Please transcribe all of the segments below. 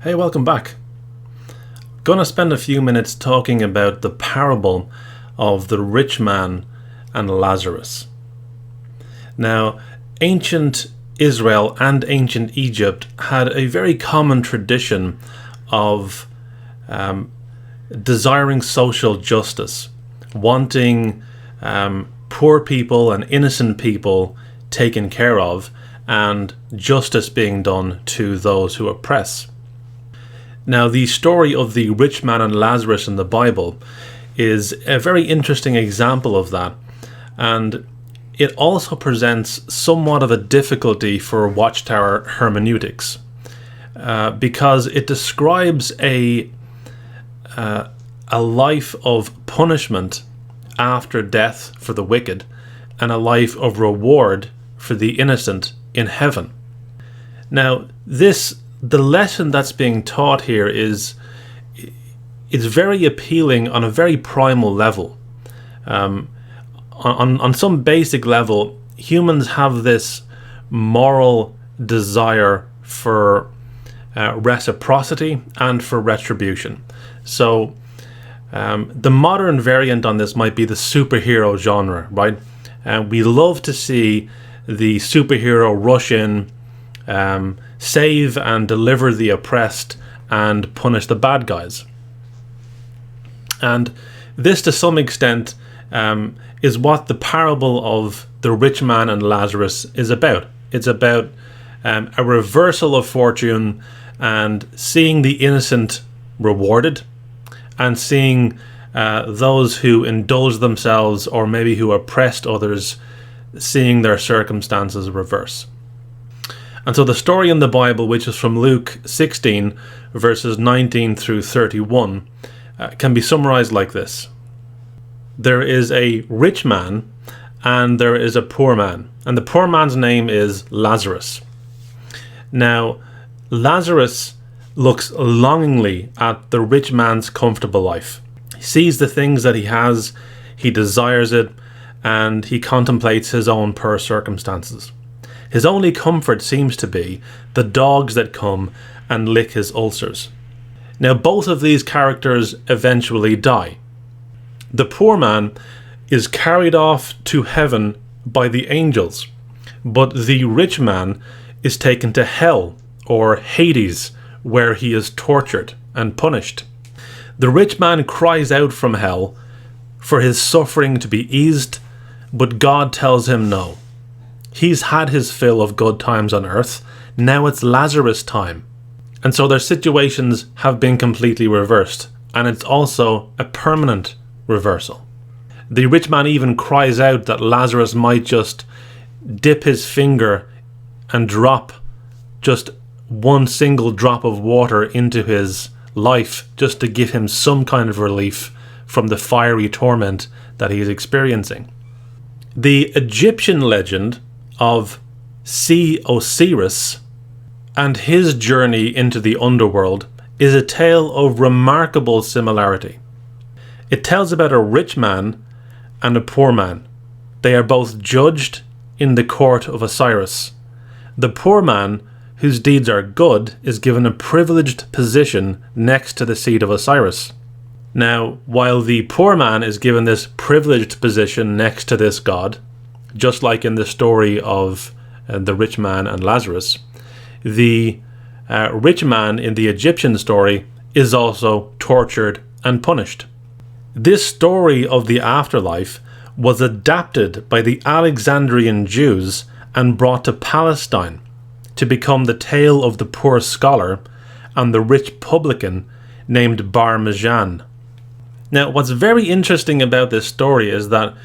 Hey, welcome back. Gonna spend a few minutes talking about the parable of the rich man and Lazarus. Now, ancient Israel and ancient Egypt had a very common tradition of desiring social justice, wanting poor people and innocent people taken care of, and justice being done to those who oppress. Now, the story of the rich man and Lazarus in the Bible is a very interesting example of that, and it also presents somewhat of a difficulty for Watchtower hermeneutics, because it describes a life of punishment after death for the wicked, and a life of reward for the innocent in heaven. Now, the lesson that's being taught here is very appealing on a very primal level. On some basic level, humans have this moral desire for reciprocity and for retribution. So the modern variant on this might be the superhero genre, right? We love to see the superhero rush in, save and deliver the oppressed, and punish the bad guys. And this, to some extent, is what the parable of the rich man and Lazarus is about. It's about a reversal of fortune and seeing the innocent rewarded, and seeing those who indulge themselves or maybe who oppressed others, seeing their circumstances reverse. And so the story in the Bible, which is from Luke 16, verses 19 through 31, can be summarized like this. There is a rich man and there is a poor man, and the poor man's name is Lazarus. Now, Lazarus looks longingly at the rich man's comfortable life. He sees the things that he has, he desires it, and he contemplates his own poor circumstances. His only comfort seems to be the dogs that come and lick his ulcers. Now, both of these characters eventually die. The poor man is carried off to heaven by the angels, but the rich man is taken to hell, or Hades, where he is tortured and punished. The rich man cries out from hell for his suffering to be eased, but God tells him no. He's had his fill of good times on earth. Now it's Lazarus' time. And so their situations have been completely reversed. And it's also a permanent reversal. The rich man even cries out that Lazarus might just dip his finger and drop just one single drop of water into his life, just to give him some kind of relief from the fiery torment that he is experiencing. The Egyptian legend of Sea Osiris and his journey into the underworld is a tale of remarkable similarity. It tells about a rich man and a poor man. They are both judged in the court of Osiris. The poor man, whose deeds are good, is given a privileged position next to the seat of Osiris. Now, while the poor man is given this privileged position next to this god, just like in the story of the rich man and Lazarus, the rich man in the Egyptian story is also tortured and punished. This story of the afterlife was adapted by the Alexandrian Jews and brought to Palestine to become the tale of the poor scholar and the rich publican named Bar Mijan. Now, what's very interesting about this story is that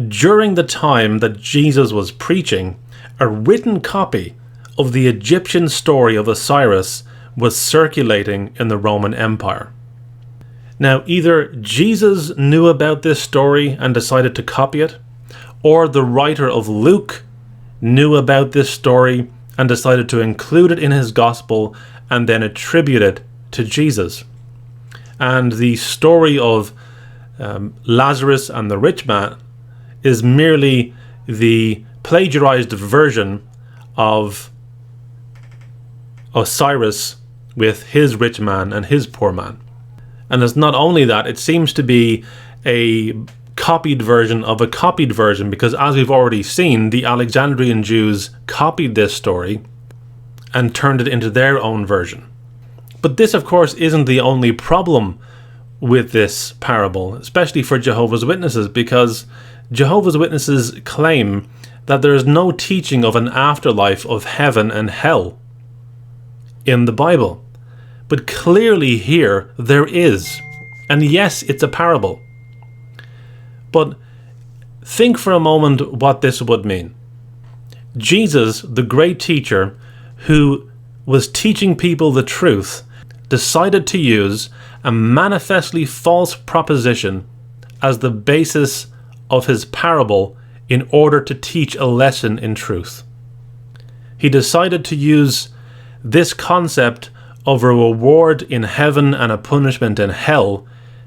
during the time that Jesus was preaching, a written copy of the Egyptian story of Osiris was circulating in the Roman Empire. Now, either Jesus knew about this story and decided to copy it, or the writer of Luke knew about this story and decided to include it in his gospel and then attribute it to Jesus. And the story of Lazarus and the rich man is merely the plagiarized version of Osiris with his rich man and his poor man. And it's not only that, it seems to be a copied version of a copied version, because as we've already seen, the Alexandrian Jews copied this story and turned it into their own version. But this, of course, isn't the only problem with this parable, especially for Jehovah's Witnesses, because Jehovah's Witnesses claim that there is no teaching of an afterlife of heaven and hell in the Bible. But clearly here there is. And yes, it's a parable. But think for a moment what this would mean. Jesus, the great teacher who was teaching people the truth, decided to use a manifestly false proposition as the basis of his parable in order to teach a lesson in truth. He decided to use this concept of a reward in heaven and a punishment in hell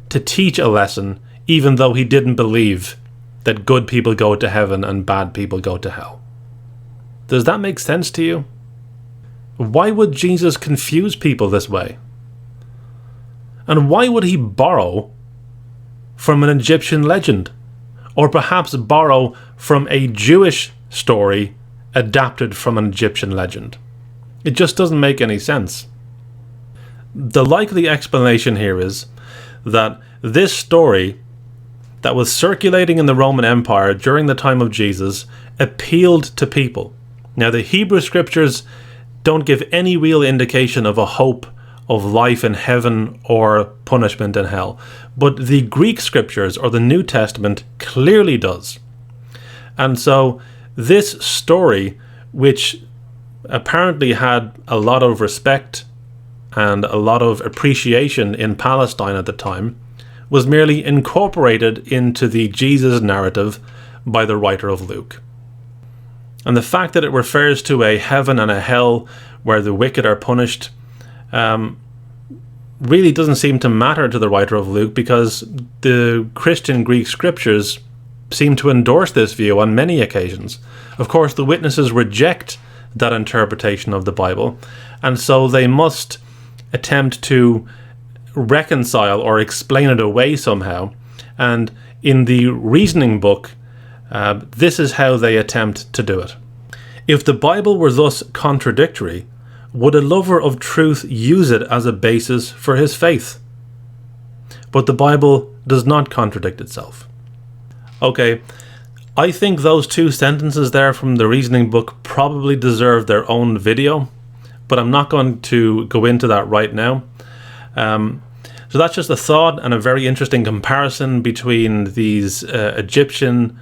to teach a lesson, even though he didn't believe that good people go to heaven and bad people go to hell. Does that make sense to you? Why would Jesus confuse people this way? And why would he borrow from an Egyptian legend? Or perhaps borrow from a Jewish story adapted from an Egyptian legend? It just doesn't make any sense. The likely explanation here is that this story that was circulating in the Roman Empire during the time of Jesus appealed to people. Now, the Hebrew scriptures don't give any real indication of a hope of life in heaven or punishment in hell, but the Greek scriptures, or the New Testament, clearly does. And so this story, which apparently had a lot of respect and a lot of appreciation in Palestine at the time, was merely incorporated into the Jesus narrative by the writer of Luke. And the fact that it refers to a heaven and a hell where the wicked are punished really doesn't seem to matter to the writer of Luke, because the Christian Greek scriptures seem to endorse this view on many occasions. Of course, the witnesses reject that interpretation of the Bible, and so they must attempt to reconcile or explain it away somehow. And in the reasoning book, this is how they attempt to do it. If the Bible were thus contradictory, would a lover of truth use it as a basis for his faith? But the Bible does not contradict itself. Okay, I think those two sentences there from the reasoning book probably deserve their own video, but I'm not going to go into that right now. So that's just a thought and a very interesting comparison between these Egyptian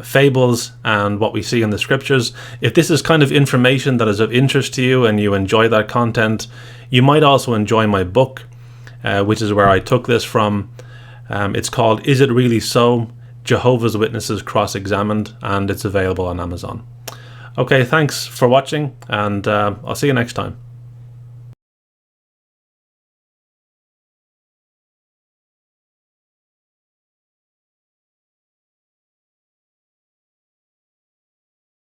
fables and what we see in the scriptures. If this is kind of information that is of interest to you and you enjoy that content, you might also enjoy my book, which is where I took this from. It's called Is It Really So? Jehovah's Witnesses Cross-Examined, and it's available on Amazon. Okay, thanks for watching, and I'll see you next time.